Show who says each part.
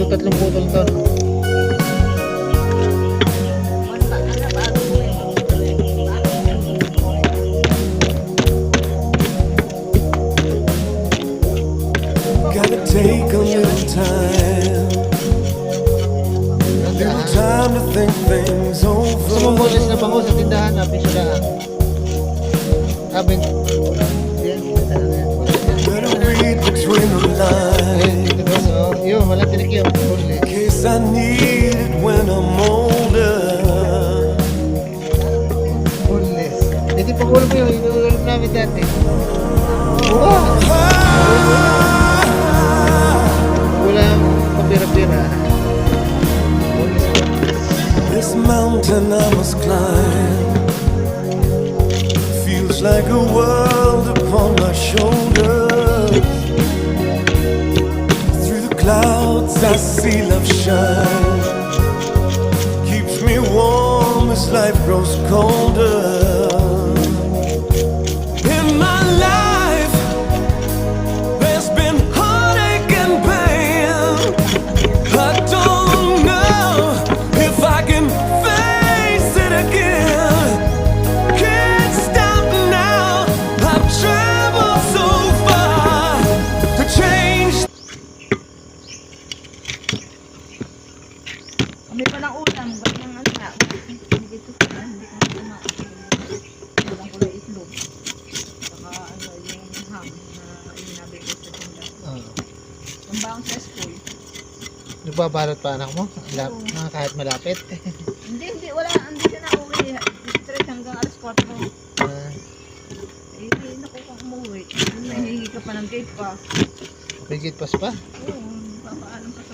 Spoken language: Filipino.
Speaker 1: Tatlong putol to, no?
Speaker 2: Gotta take a little time to think things
Speaker 1: Gusto mong
Speaker 2: over.
Speaker 1: bonus na bango sa tindahan, napin siya lang. Abin. Yan, talaga yan.
Speaker 2: Better read between the
Speaker 1: Ayun,
Speaker 2: lines,
Speaker 1: dito ba? So, yun, wala tinik yun. Bonus.
Speaker 2: in case I need it when I'm older.
Speaker 1: Bonus. Hindi pa ulam yun, inuulam namin dati. Wow! Ulam, papira-pira. Bonus.
Speaker 2: This mountain I must climb feels like a world upon my shoulders. Through the clouds I see love shine, keeps me warm as life grows colder. In my life there's been heartache and pain. I don't know if I can face it again. Can't stop now. I've traveled so far to change.
Speaker 3: Kami pa ng ulam, ganyang ano na. Hindi ko pa, hindi ko na kulang ko lang itlog. Saka ano, yung ham na inabig ko sa tindahan. Yung baong sa school.
Speaker 1: Nagbabalot pa anak mo? Kahit malapit.
Speaker 3: Hindi, wala. Hindi ka na uwi. Straight hanggang alas 4. Eh, naku kung umuwi. Nahihingi ka pa ng gate pass.
Speaker 1: May gate pass pa?
Speaker 3: Oo, papaalam ka sa